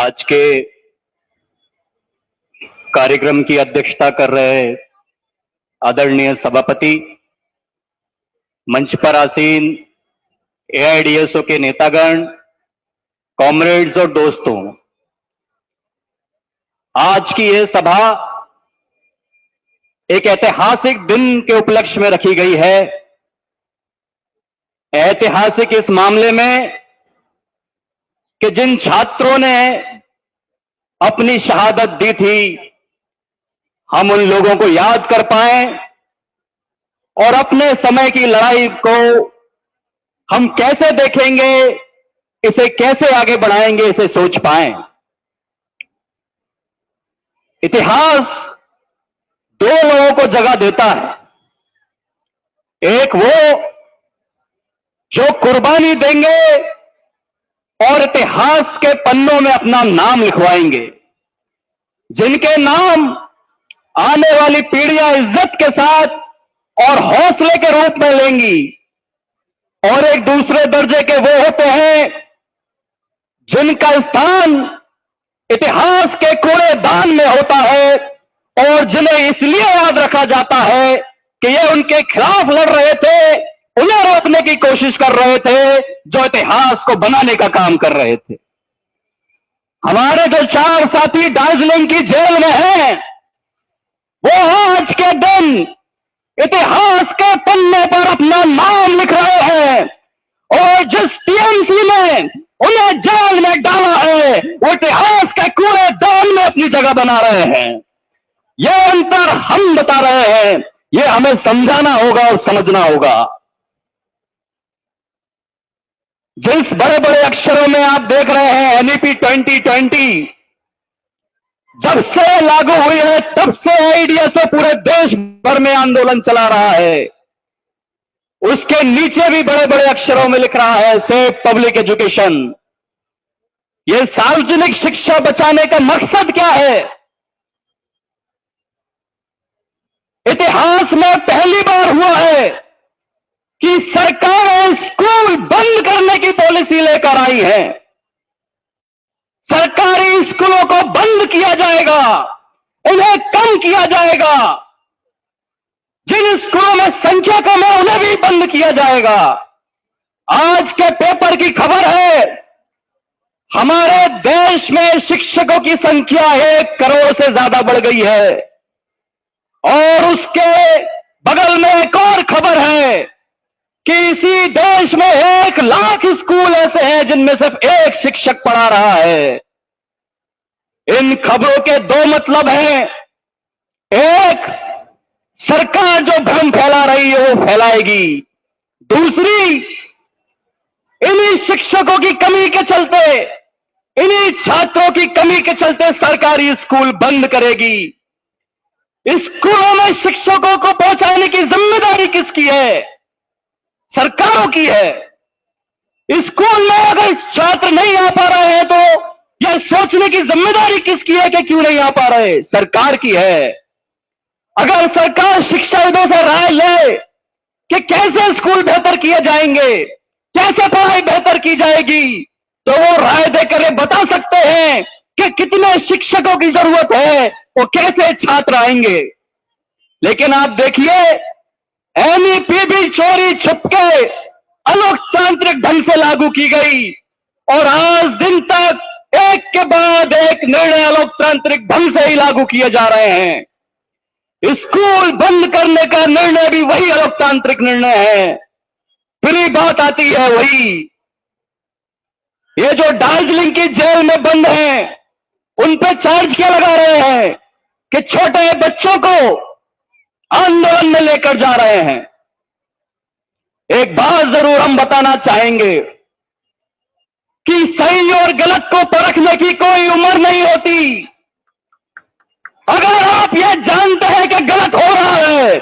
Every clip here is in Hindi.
आज के कार्यक्रम की अध्यक्षता कर रहे आदरणीय सभापति, मंच पर आसीन एआईडीएसओ के नेतागण, कॉमरेड्स और दोस्तों, आज की यह सभा एक ऐतिहासिक दिन के उपलक्ष्य में रखी गई है। ऐतिहासिक इस मामले में कि जिन छात्रों ने अपनी शहादत दी थी, हम उन लोगों को याद कर पाए और अपने समय की लड़ाई को हम कैसे देखेंगे, इसे कैसे आगे बढ़ाएंगे, इसे सोच पाए। इतिहास दो लोगों को जगह देता है, एक वो जो कुर्बानी देंगे और इतिहास के पन्नों में अपना नाम लिखवाएंगे, जिनके नाम आने वाली पीढ़ियां इज्जत के साथ और हौसले के रूप में लेंगी। और एक दूसरे दर्जे के वो होते हैं जिनका स्थान इतिहास के कूड़ेदान में होता है और जिन्हें इसलिए याद रखा जाता है कि ये उनके खिलाफ लड़ रहे थे, उन्हें रोकने की कोशिश कर रहे थे, जो इतिहास को बनाने का काम कर रहे थे। हमारे जो 4 साथी दार्जिलिंग की जेल में हैं, वो आज के दिन इतिहास के पन्ने पर अपना नाम लिख रहे हैं और जिस टीएमसी ने उन्हें जेल में डाला है, वो इतिहास के कूड़ेदान में अपनी जगह बना रहे हैं। यह अंतर हम बता रहे हैं, यह हमें समझाना होगा और समझना होगा। जिस बड़े बड़े अक्षरों में आप देख रहे हैं एनईपी 2020 जब से लागू हुई है, तब से एआईडीएसओ पूरे देश भर में आंदोलन चला रहा है। उसके नीचे भी बड़े बड़े अक्षरों में लिख रहा है सेफ पब्लिक एजुकेशन। यह सार्वजनिक शिक्षा बचाने का मकसद क्या है? इतिहास में पहली बार हुआ है कि सरकारें स्कूल बंद करने की पॉलिसी लेकर आई है। सरकारी स्कूलों को बंद किया जाएगा, इन्हें कम किया जाएगा। जिन स्कूलों में संख्या कम है उन्हें भी बंद किया जाएगा। आज के पेपर की खबर है, हमारे देश में शिक्षकों की संख्या 1 करोड़ से ज्यादा बढ़ गई है। और उसके बगल में एक और खबर है कि इसी देश में 1 लाख स्कूल ऐसे हैं जिनमें सिर्फ 1 शिक्षक पढ़ा रहा है। इन खबरों के 2 मतलब हैं। एक, सरकार जो भ्रम फैला रही है वो फैलाएगी। दूसरी, इन्हीं शिक्षकों की कमी के चलते, इन्हीं छात्रों की कमी के चलते सरकारी स्कूल बंद करेगी। स्कूलों में शिक्षकों को पहुंचाने की जिम्मेदारी किसकी है? सरकारों की है। स्कूल में अगर छात्र नहीं आ पा रहे हैं तो यह सोचने की जिम्मेदारी किसकी है कि क्यों नहीं आ पा रहे? सरकार की है। अगर सरकार शिक्षाविदों से राय ले कि कैसे स्कूल बेहतर किए जाएंगे, कैसे पढ़ाई बेहतर की जाएगी, तो वो राय देकर ये बता सकते हैं कि कितने शिक्षकों की जरूरत है और कैसे छात्र आएंगे। लेकिन आप देखिए, एनईपी भी चोरी छुपके अलोकतांत्रिक ढंग से लागू की गई और आज दिन तक एक के बाद एक निर्णय अलोकतांत्रिक ढंग से ही लागू किए जा रहे हैं। स्कूल बंद करने का निर्णय भी वही अलोकतांत्रिक निर्णय है। फिर बात आती है वही, ये जो दार्जिलिंग की जेल में बंद हैं, उन पे चार्ज क्या लगा रहे हैं कि छोटे बच्चों को आंदोलन में लेकर जा रहे हैं। एक बात जरूर हम बताना चाहेंगे कि सही और गलत को परखने की कोई उम्र नहीं होती। अगर आप यह जानते हैं कि गलत हो रहा है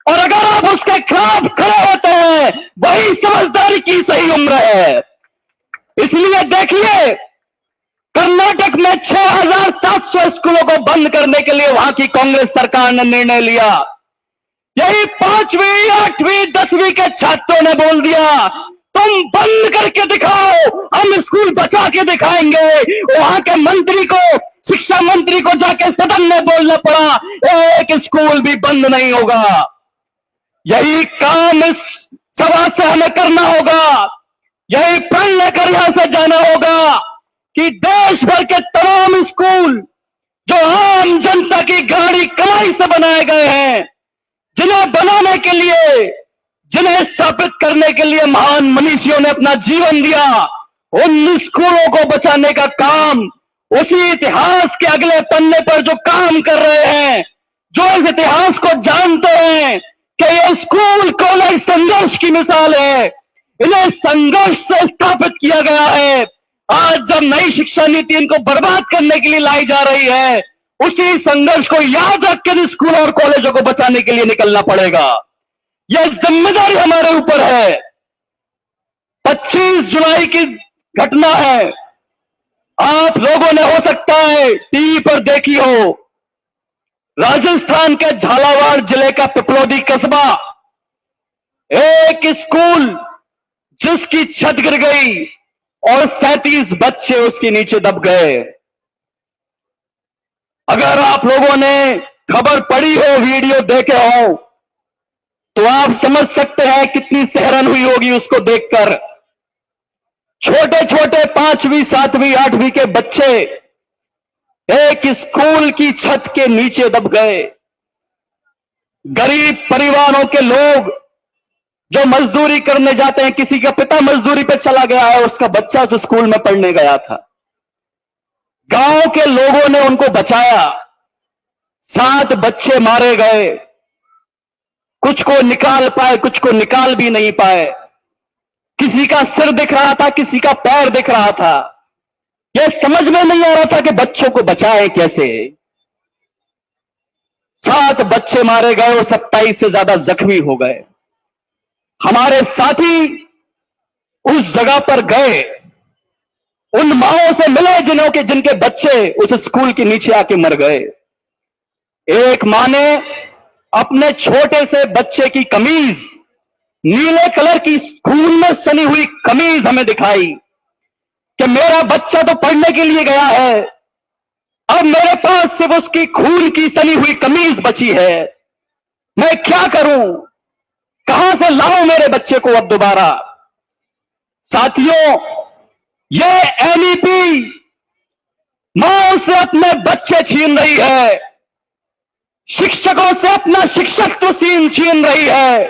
और अगर आप उसके खिलाफ खड़े होते हैं, वही समझदारी की सही उम्र है। इसलिए देखिए, कर्नाटक में 6,700 स्कूलों को बंद करने के लिए वहां की कांग्रेस सरकार ने निर्णय लिया। यही 5वीं, 8वीं, 10वीं के छात्रों ने बोल दिया तुम बंद करके दिखाओ, हम स्कूल बचा के दिखाएंगे। वहां के मंत्री को, शिक्षा मंत्री को जाके सदन में बोलना पड़ा, एक स्कूल भी बंद नहीं होगा। यही काम इस सभा से हमें करना होगा, यही प्रण लेकर यहां से जाना होगा कि देश भर के तमाम स्कूल जो आम जनता की गाड़ी कमाई से बनाए गए हैं, जिन्हें बनाने के लिए, जिन्हें स्थापित करने के लिए महान मनीषियों ने अपना जीवन दिया, उन स्कूलों को बचाने का काम उसी इतिहास के अगले पन्ने पर जो काम कर रहे हैं, जो इस इतिहास को जानते हैं कि ये स्कूल कॉलेज संघर्ष की मिसाल है, इन्हें संघर्ष से स्थापित किया गया है। आज जब नई शिक्षा नीति इनको बर्बाद करने के लिए लाई जा रही है, उसी संघर्ष को याद रखकर स्कूल और कॉलेजों को बचाने के लिए निकलना पड़ेगा। यह जिम्मेदारी हमारे ऊपर है। 25 जुलाई की घटना है, आप लोगों ने हो सकता है टीवी पर देखी हो। राजस्थान के झालावाड़ जिले का पिपलोदी कस्बा, एक स्कूल जिसकी छत गिर गई और 37 बच्चे उसके नीचे दब गए। अगर आप लोगों ने खबर पढ़ी हो, वीडियो देखे हो, तो आप समझ सकते हैं कितनी सहरन हुई होगी उसको देखकर। छोटे छोटे 5वीं 7वीं 8वीं के बच्चे एक स्कूल की छत के नीचे दब गए। गरीब परिवारों के लोग जो मजदूरी करने जाते हैं, किसी का पिता मजदूरी पे चला गया है, उसका बच्चा जो स्कूल में पढ़ने गया था, गांव के लोगों ने उनको बचाया। 7 बच्चे मारे गए, कुछ को निकाल पाए, कुछ को निकाल भी नहीं पाए। किसी का सिर दिख रहा था, किसी का पैर दिख रहा था। यह समझ में नहीं आ रहा था कि बच्चों को बचाएं कैसे। 7 बच्चे मारे गए और 27 से ज्यादा जख्मी हो गए। हमारे साथी उस जगह पर गए, उन माओं से मिले जिनके बच्चे उस स्कूल के नीचे आके मर गए। एक मां ने अपने छोटे से बच्चे की कमीज, नीले कलर की खून में सनी हुई कमीज हमें दिखाई कि मेरा बच्चा तो पढ़ने के लिए गया है, अब मेरे पास सिर्फ उसकी खून की सनी हुई कमीज बची है। मैं क्या करूं, कहां से लाऊं मेरे बच्चे को अब दोबारा। साथियों, ये एनईपी मां से अपने बच्चे छीन रही है, शिक्षकों से अपना शिक्षकत्व छीन रही है।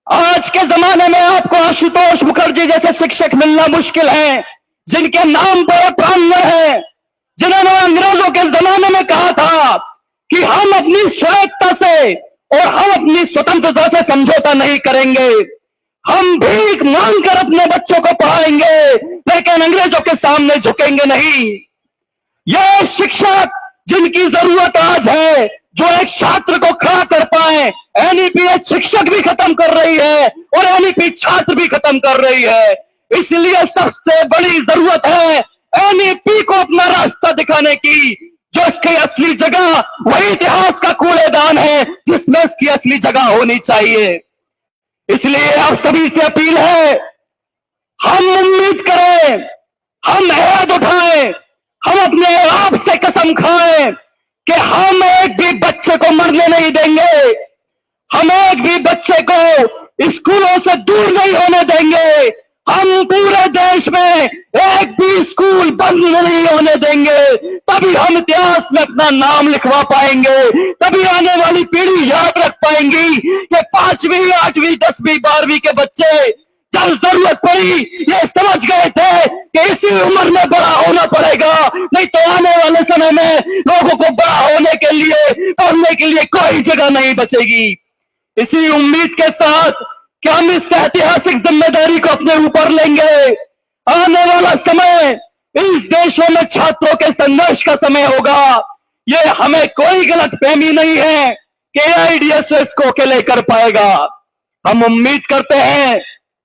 आज के जमाने में आपको आशुतोष मुखर्जी जैसे शिक्षक मिलना मुश्किल है, जिनके नाम पर प्राण है, जिन्होंने अंग्रेजों के जमाने में कहा था कि हम अपनी स्वायत्तता से और हम अपनी स्वतंत्रता से समझौता नहीं करेंगे, हम भीख मांगकर अपने बच्चों को पढ़ाएंगे, लेकिन अंग्रेजों के सामने झुकेंगे नहीं। ये शिक्षक जिनकी जरूरत आज है, जो एक छात्र को खड़ा कर पाए, एनईपी शिक्षक भी खत्म कर रही है और एनईपी छात्र भी खत्म कर रही है। इसलिए सबसे बड़ी जरूरत है एनईपी को अपना रास्ता दिखाने की, जो इसकी असली जगह वही इतिहास का कूड़ेदान है जिसमें इसकी असली जगह होनी चाहिए। इसलिए आप सभी से अपील है, हम उम्मीद करें, हम ऐद उठाएं, हम अपने आप से कसम खाएं कि हम एक भी बच्चे को मरने नहीं देंगे, हम एक भी बच्चे को स्कूलों से दूर नहीं होने देंगे, हम पूरे देश में एक भी स्कूल बंद नहीं होने देंगे। तभी हम इतिहास में अपना नाम लिखवा पाएंगे, तभी आने वाली पीढ़ी याद रख पाएंगी कि 5वीं 8वीं 10वीं 12वीं के बच्चे जब जरूरत पड़ी ये समझ गए थे कि इसी उम्र में बड़ा होना पड़ेगा, नहीं तो आने वाले समय में लोगों को बड़ा होने के लिए, पढ़ने के लिए कोई जगह नहीं बचेगी। इसी उम्मीद के साथ कि हम इस ऐतिहासिक जिम्मेदारी को अपने ऊपर लेंगे। आने वाला समय इस देशों में छात्रों के संघर्ष का समय होगा। ये हमें कोई गलतफहमी नहीं है कि एआईडीएस इसको अकेले कर पाएगा। हम उम्मीद करते हैं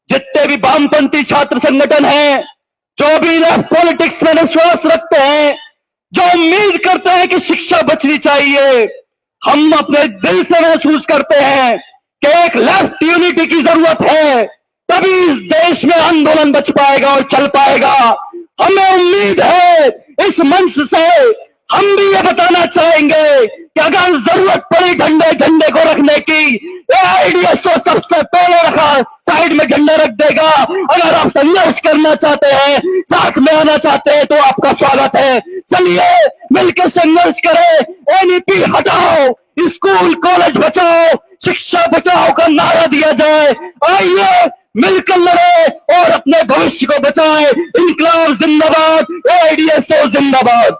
जितने भी वामपंथी छात्र संगठन हैं, जो भी लेफ्ट पॉलिटिक्स में विश्वास रखते हैं, जो उम्मीद करते हैं कि शिक्षा बचनी चाहिए, हम अपने दिल से महसूस करते हैं कि एक लेफ्ट यूनिटी की जरूरत है, तभी इस देश में आंदोलन बच पाएगा और चल पाएगा। हमें उम्मीद है इस मंच से हम भी ये बताना चाहेंगे कि अगर जरूरत पड़ी झंडे को रखने की, AIDSO सबसे पहले रखा साइड में झंडा रख देगा। अगर आप संघर्ष करना चाहते हैं, साथ में आना चाहते हैं तो आपका स्वागत है। चलिए मिलकर संघर्ष करें। NEP हटाओ, स्कूल कॉलेज बचाओ, शिक्षा बचाओ का नारा दिया जाए। आइए मिलकर लड़े और अपने भविष्य को बचाएं। इनकलाब जिंदाबाद, AIDSO जिंदाबाद।